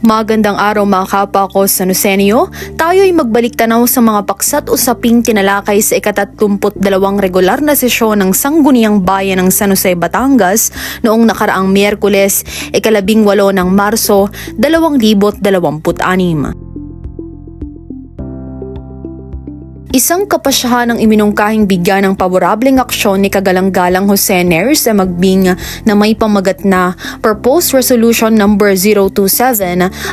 Magandang araw mga kapwa ko sa Nusenyo. Tayo ay magbalik tanaw sa mga paksa't usaping tinalakay sa ika-32 regular na sesyon ng Sangguniang Bayan ng San Jose, Batangas noong nakaraang Miyerkules, ika-18 ng Marso, 2026. Isang kapasyahan ang iminungkahing bigyan ng paborableng aksyon ni Kagalang-galang Jose Neris Magbing na may pamagat na Proposed Resolution Number 027,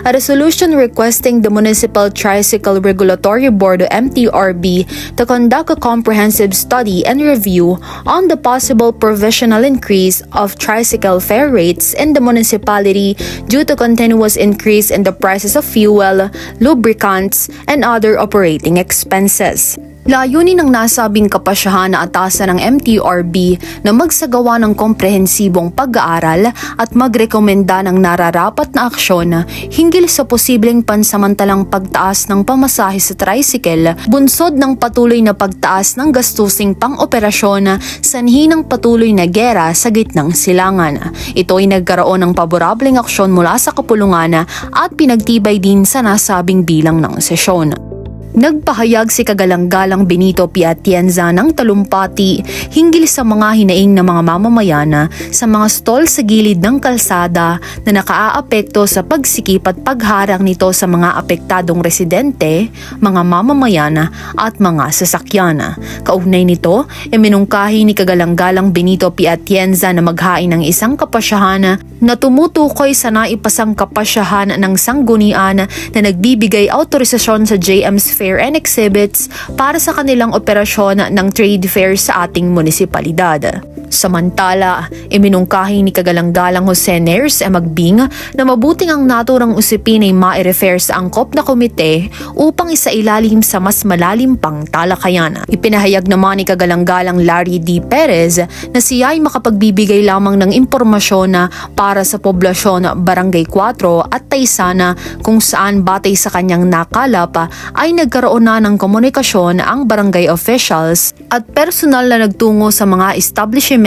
a resolution requesting the Municipal Tricycle Regulatory Board o MTRB to conduct a comprehensive study and review on the possible provisional increase of tricycle fare rates in the municipality due to continuous increase in the prices of fuel, lubricants, and other operating expenses. Layunin ng nasabing kapasyahan na atasan ng MTRB na magsagawa ng komprehensibong pag-aaral at magrekomenda ng nararapat na aksyon hinggil sa posibleng pansamantalang pagtaas ng pamasahe sa tricycle, bunsod ng patuloy na pagtaas ng gastusing pang-operasyon sanhi ng patuloy na gera sa gitnang silangan. Ito ay nagkaroon ng paborableng aksyon mula sa kapulungan at pinagtibay din sa nasabing bilang ng sesyon. Nagpahayag si Kagalang-galang Benito P. Atienza ng talumpati hinggil sa mga hinaing ng mga mamamayan sa mga stall sa gilid ng kalsada na nakaaapekto sa pagsikip at pagharang nito sa mga apektadong residente, mga mamamayan at mga sasakyan. Kaugnay nito, iminungkahi ni Kagalang-galang Benito P. Atienza na maghain ng isang kapasyahan na tumutukoy sa naipasang kapasyahan ng sanggunian na nagbibigay autorisasyon sa JM's Fair and Exhibits para sa kanilang operasyon ng trade fair sa ating munisipalidad. Samantala, iminungkahi ni Kagalang-galang Jose Neris Magbing na mabuting ang naturang usapin ay ma-refer sa angkop na komite upang isailalim sa mas malalim pang talakayan. Ipinahayag naman ni Kagalang-galang Larry D. Perez na siya ay makapagbibigay lamang ng impormasyon para sa poblasyon Barangay 4 at Taysana kung saan batay sa kanyang nakalap ay nagkaroon na ng komunikasyon ang barangay officials at personal na nagtungo sa mga establishment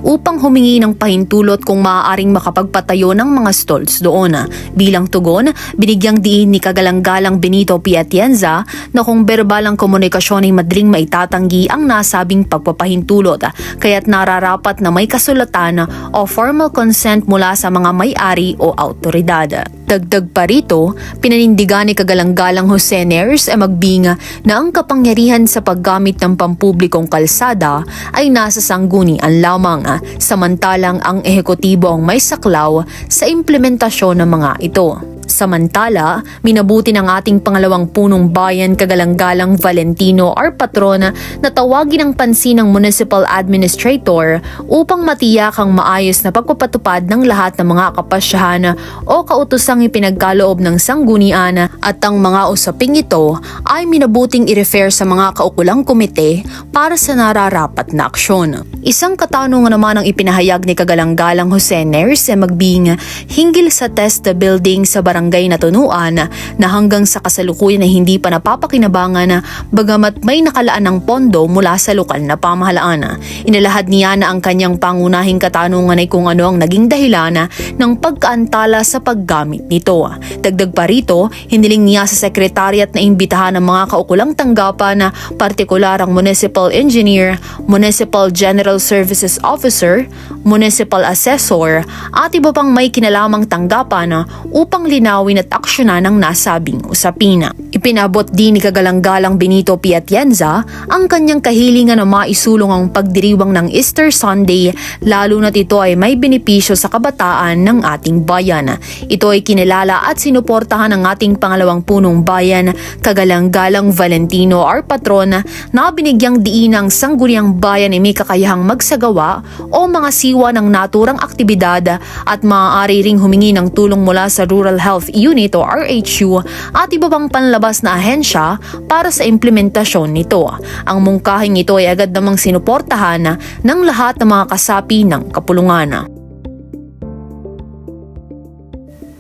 upang humingi ng pahintulot kung maaaring makapagpatayo ng mga stalls doon. Bilang tugon, binigyang diin ni Kagalang-galang Benito P. Atienza na kung berbalang komunikasyon ay madaling maitatanggi ang nasabing pagpapahintulot, kaya't nararapat na may kasulatan o formal consent mula sa mga may-ari o autoridad. Dagdag pa rito, pinanindigan ni Kagalang-galang Jose Neris Magbing na ang kapangyarihan sa paggamit ng pampublikong kalsada ay nasa sanggunian lamang, samantalang ang ehekutibo ang may saklaw sa implementasyon ng mga ito. Samantala, minabuti ng ating pangalawang punong bayan Kagalang-galang Valentino R. Patron na tawagin ang pansin ng Municipal Administrator upang matiyak ang maayos na pagpapatupad ng lahat ng mga kapasyahan o kautosang ipinagkaloob ng sanggunian at ang mga usaping ito ay minabuting i-refer sa mga kaukulang komite para sa nararapat na aksyon. Isang katanungan naman ang ipinahayag ni Kagalang-galang Jose Neris Magbing hinggil sa test building sa barangay na Tunuan na hanggang sa kasalukuyan ay hindi pa napapakinabangan bagamat may nakalaan ng pondo mula sa lokal na pamahalaan. Inilahad niya na ang kanyang pangunahing katanungan ay kung ano ang naging dahilan ng pagkaantala sa paggamit nito. Dagdag pa rito, hiniling niya sa sekretariat na imbitahan ng mga kaukulang tanggapan, partikular ang Municipal Engineer, Municipal General Services Officer, Municipal Assessor at iba pang may kinalamang tanggapan upang linawin at aksyonan ng nasabing usapin. Ipinabot din ni Kagalang-galang Benito P. Atienza ang kanyang kahilingan na maisulong ang pagdiriwang ng Easter Sunday lalo na't ito ay may benepisyo sa kabataan ng ating bayan. Ito ay kinilala at sinuportahan ng ating pangalawang punong bayan Kagalang-galang Valentino R. Patron na binigyang diin ang sangguniang bayan ay may kakayahang magsagawa o mga siwa ng naturang aktibidad at maaari ring humingi ng tulong mula sa Rural Health Unit o RHU at iba pang panlabas na ahensya para sa implementasyon nito. Ang mungkahing ito ay agad namang sinuportahan ng lahat ng mga kasapi ng kapulungan.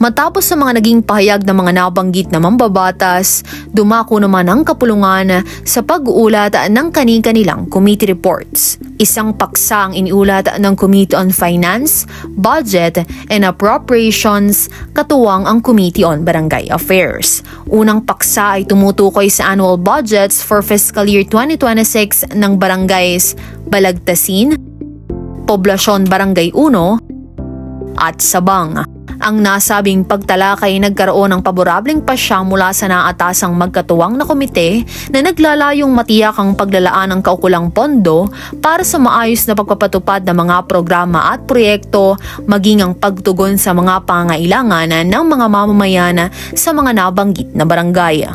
Matapos sa mga naging pahayag ng mga nabanggit na mambabatas, dumako naman ang kapulungan sa pag-uulat ng kani-kanilang committee reports. Isang paksa ang iniulat ng Committee on Finance, Budget and Appropriations katuwang ang Committee on Barangay Affairs. Unang paksa ay tumutukoy sa annual budgets for fiscal year 2026 ng barangays Balagtasin, Poblasyon Barangay 1 at Sabang. Ang nasabing pagtalakay ay nagkaroon ng paborableng pasya mula sa naatasang magkatuwang na komite na naglalayong matiyak ang paglalaan ng kaukulang pondo para sa maayos na pagpapatupad ng mga programa at proyekto maging ang pagtugon sa mga pangailangan ng mga mamamayan sa mga nabanggit na barangay.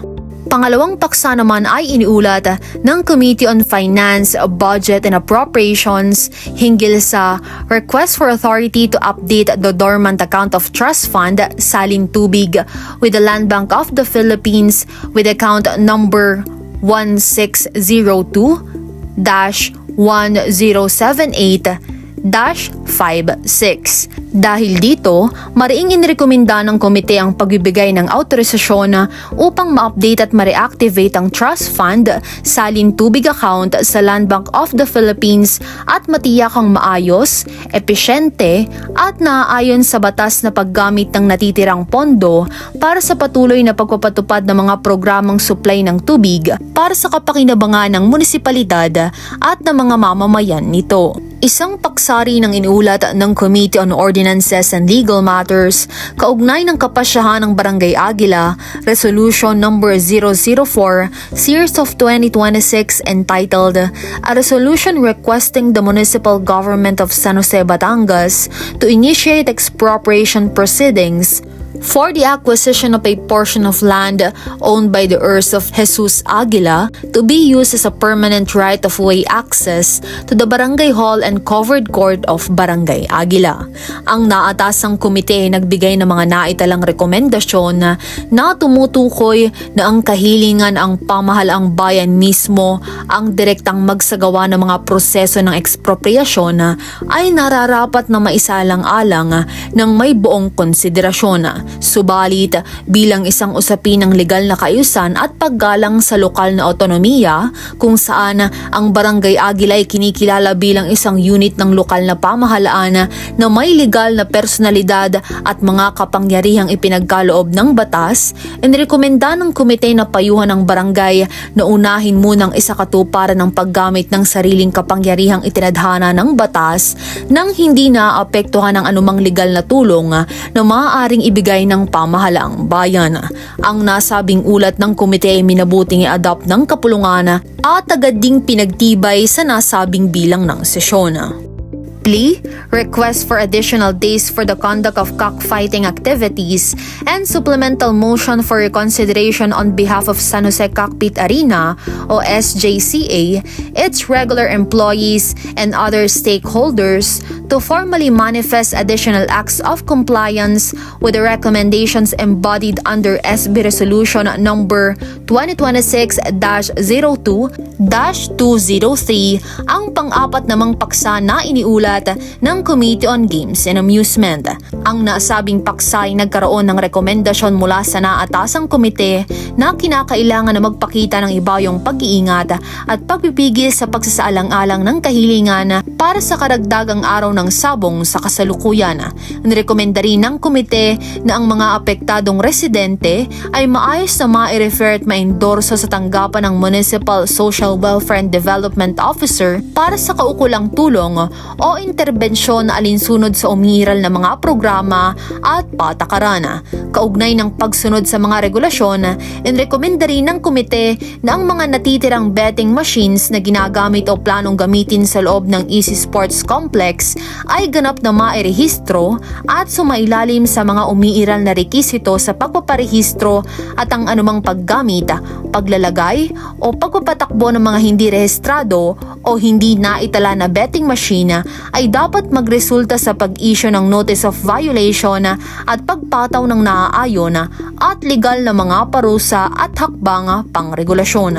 Pangalawang paksa naman ay iniulat ng Committee on Finance, Budget and Appropriations hinggil sa request for authority to update the dormant account of Trust Fund Salin Tubig with the Land Bank of the Philippines with account number 1602-1078-56. Dahil dito, mariing inirekomenda ng komite ang pagbibigay ng autorisasyon upang ma-update at ma-reactivate ang Trust Fund Salin Tubig account sa Land Bank of the Philippines at matiyakang maayos, epesyente at naaayon sa batas na paggamit ng natitirang pondo para sa patuloy na pagpapatupad ng mga programang supply ng tubig para sa kapakinabangan ng munisipalidad at ng mga mamamayan nito. Isang paksari ng iniulat ng Committee on Ordinances and Legal Matters kaugnay ng kapasyahan ng Barangay Aguila, Resolution number 004, Series of 2026 entitled A Resolution Requesting the Municipal Government of San Jose, Batangas to initiate expropriation proceedings for the acquisition of a portion of land owned by the heirs of Jesus Aguila to be used as a permanent right-of-way access to the Barangay Hall and Covered Court of Barangay Aguila. Ang naatasang komite ay nagbigay ng mga naitalang rekomendasyon na tumutukoy na ang kahilingan ang pamahalaang bayan mismo ang direktang magsagawa ng mga proseso ng ekspropriasyon ay nararapat na maisalang-alang ng may buong konsiderasyon. Subalit, bilang isang usapin ng legal na kaayusan at paggalang sa lokal na otonomiya kung saan ang Barangay Aguila ay kinikilala bilang isang unit ng lokal na pamahalaan na may legal na personalidad at mga kapangyarihang ipinagkaloob ng batas, inirekomenda ng komite na payuhan ng barangay na unahin munang isakatuparan ng paggamit ng sariling kapangyarihang itinadhana ng batas nang hindi naapektuhan ng anumang legal na tulong na maaaring ibigay ng pamahalaang bayan. Ang nasabing ulat ng komite ay minabuting i-adopt ng kapulungan at agad ding pinagtibay sa nasabing bilang ng sesyon. Plea, request for additional days for the conduct of cockfighting activities, and supplemental motion for reconsideration on behalf of San Jose Cockpit Arena o SJCA, its regular employees and other stakeholders to formally manifest additional acts of compliance with the recommendations embodied under SB Resolution number 2026-02-203, ang pang-apat namang paksa na iniulat ng Committee on Games and Amusement. Ang nasabing paksa ay nagkaroon ng rekomendasyon mula sa naatasang komite na kinakailangan na magpakita ng ibayong pag-iingat at pagpipigil sa pagsasaalang-alang ng kahilingan para sa karagdagang araw ng sabong sa kasalukuyan. Nirekomenda rin ng komite na ang mga apektadong residente ay maayos na ma-refer at ma-endorso sa tanggapan ng Municipal Social Welfare and Development Officer para sa kaukulang tulong o interbensyon na alinsunod sa umiiral na mga programa at patakaran. Kaugnay ng pagsunod sa mga regulasyon, inrekomenda rin ng komite na ang mga natitirang betting machines na ginagamit o planong gamitin sa loob ng Easy Sports Complex ay ganap na mairehistro at sumailalim sa mga umiiral na rekisito sa pagpaparehistro at ang anumang paggamit, paglalagay o pagpapatakbo ng mga hindi rehistrado o hindi naitala na betting machine ay dapat magresulta sa pag-issue ng notice of violation at pagpataw ng naaayon at legal na mga parusa at hakbang pangregulasyon.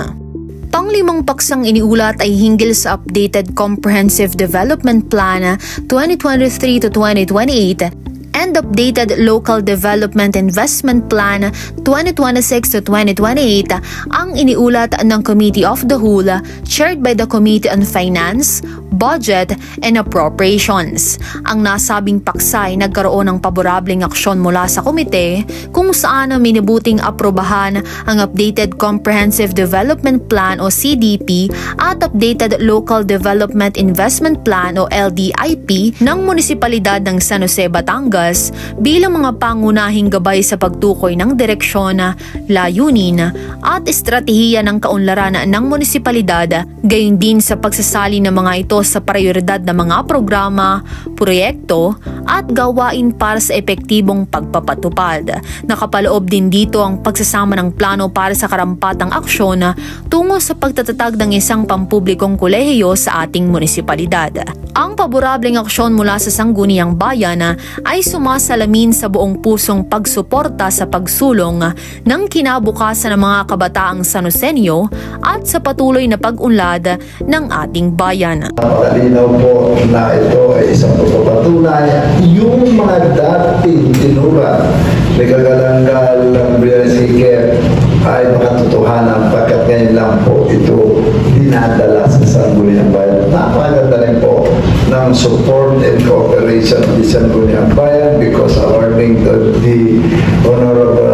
Panglimang paksang iniulat ay hinggil sa updated Comprehensive Development Plan 2023 to 2028 and updated Local Development Investment Plan 2026 to 2028 ang iniulat ng Committee of the Whole chaired by the Committee on Finance, Budget, and Appropriations. Ang nasabing paksa ay nagkaroon ng paborableng aksyon mula sa komite kung saan minibuting aprobahan ang Updated Comprehensive Development Plan o CDP at Updated Local Development Investment Plan o LDIP ng Munisipalidad ng San Jose, Batangas bilang mga pangunahing gabay sa pagtukoy ng direksyon, layunin at estratehiya ng kaunlaran ng munisipalidad, gayon din sa pagsasali ng mga ito sa prioridad na mga programa, proyekto at gawain para sa epektibong pagpapatupad. Nakapaloob din dito ang pagsasama ng plano para sa karampatang aksyon tungo sa pagtatatag ng isang pampublikong kolehiyo sa ating munisipalidad. Ang paborableng aksyon mula sa Sangguniang Bayan ay sumasalamin sa buong pusong pagsuporta sa pagsulong ng kinabukasan ng mga kabataang Sanosenyo at sa patuloy na pag-unlad ng ating bayan. Napakalinaw po na ito ay isang pagpapatunay yung mga dating tinura ni Kagalanggal ng Briansique ay makatotohanan pagkat ngayon lang po ito dinadala sa Sangguniang Bayan. Napakaganda rin po ng support and cooperation ng Sangguniang Bayan because according to the Honorable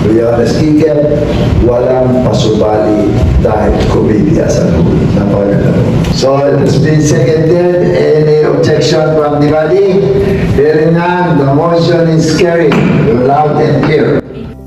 Briansique, walang pasubali dahil committee as a whole. Napakaganda po. So it's been seconded. Any objection from the body? Hearing none, the motion is carried loud and clear.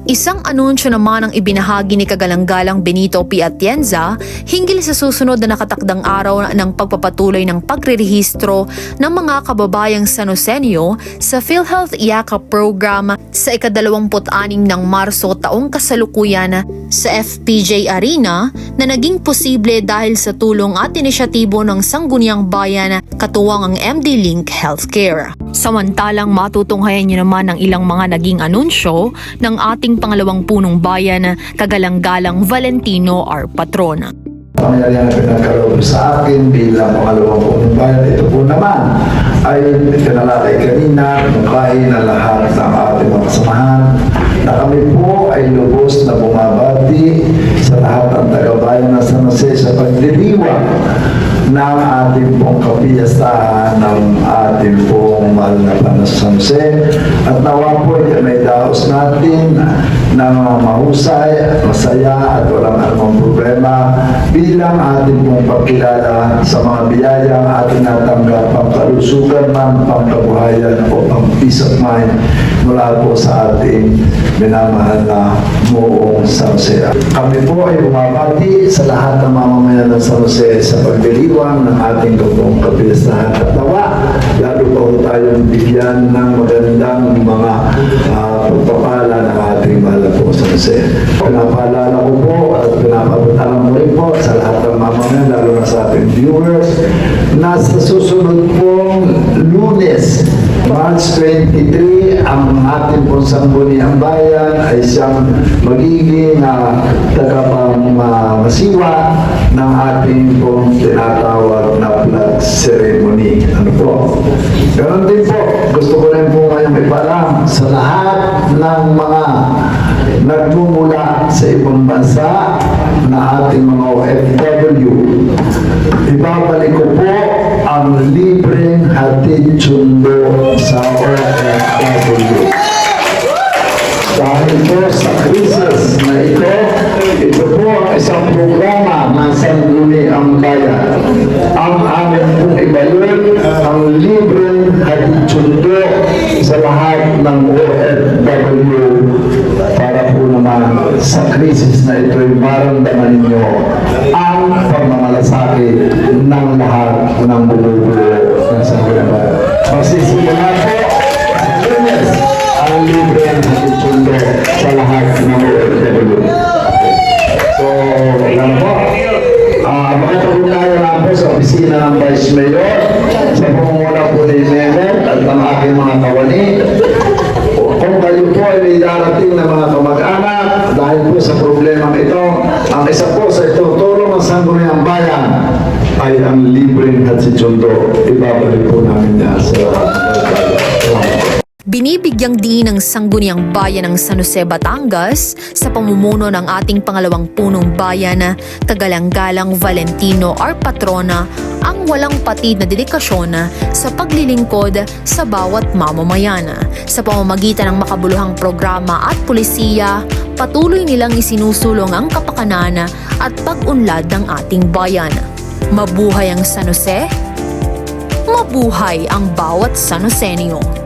Isang anunsyo naman ang ibinahagi ni Kagalanggalang Benito P. Atienza hinggil sa susunod na nakatakdang araw ng pagpapatuloy ng pagrerehistro ng mga kababayang Sanosenyo sa PhilHealth Yakap Program sa ika-26 ng Marso taong kasalukuyan sa FPJ Arena na naging posible dahil sa tulong at inisyatibo ng Sangguniang Bayan katuwang ang MD Link Healthcare. Samantalang matutunghayan niyo naman ang ilang mga naging anunsyo ng ating pangalawang punong bayan, Kagalanggalang Valentino R. Patron. Pangyayari na pinagkaloob sa akin bilang pangalawang punong bayan, ito po naman ay pinalakay kanina, mungkahin na lahat ng ating mga kasamahan na kami po ay lubos na bumabati sa lahat ng tagabayan na San Jose sa pagdiriwang ng ating pong kapiyastahan ng ating pong mahal na Panas San Jose at nawa po may daos natin na mahusay, masaya at walang anumang problema bilang ating pong pagkilala sa mga biyayang ating natanggap pang kalusugan man, pang kabuhayan o pang peace of mind mula po sa ating minamahal na buong San Jose. Kami po ay bumabati sa lahat ng mamamayan ng San Jose sa pagdiriwang ng ating buong kapiyastahan at nawa lalo pa po tayong bigyan ng magandang mga pagpapala ng ating mahal na po San Jose. Pinapaalala ko po at pinapabutalan mo rin po sa lahat ng mamamayan lalo na sa ating viewers na sa susunod pong Lunes March 23, ang ating pong Sangguniang Bayan ay siyang magiging tagapangmasiwa ng ating pong tinatawag na flag ceremony. Ano po? Ganon din po, gusto ko rin po ngayong ipalam sa lahat ng mga nagmumula sa ibang bansa na ating mga OFW. Ibabalik ko po ang libreng hatid sundo sa OFW. Dahil po sa krisis na ito po ang isang programa ng Sangguniang Bayan. Ang amin pong ibalot ang libreng hatid sundo sa lahat ng OFW para po naman sa krisis na ito'y maramdaman ninyo ang pagmamalasakit ng lahat ng bumubuo ng Sangguniang Bayan. Magsisimula po sa Lunes ang libreng hatid sundo sa lahat ng OFW. So, yan po. Makipag-ugnayan lang po sa opisina ng Vice Mayor, sa pangunguna po ni Mehmet at ng aking mga kawani. Kung kayo po ay may darating na mga kamag-anak dahil po sa problemang ito, ang isa po sa itutulong ng Sangguniang Bayan ay ang libreng hatid sundo. Ibabalik po namin niya sa Binibigyang diin ng sangguniang bayan ng San Jose, Batangas sa pamumuno ng ating pangalawang punong bayan na Kagalang-galang Valentino R. Patrona ang walang patid na dedikasyon sa paglilingkod sa bawat mamamayan. Sa pamamagitan ng makabuluhang programa at pulisiya, patuloy nilang isinusulong ang kapakanan at pag-unlad ng ating bayan. Mabuhay ang San Jose! Mabuhay ang bawat San Joseño!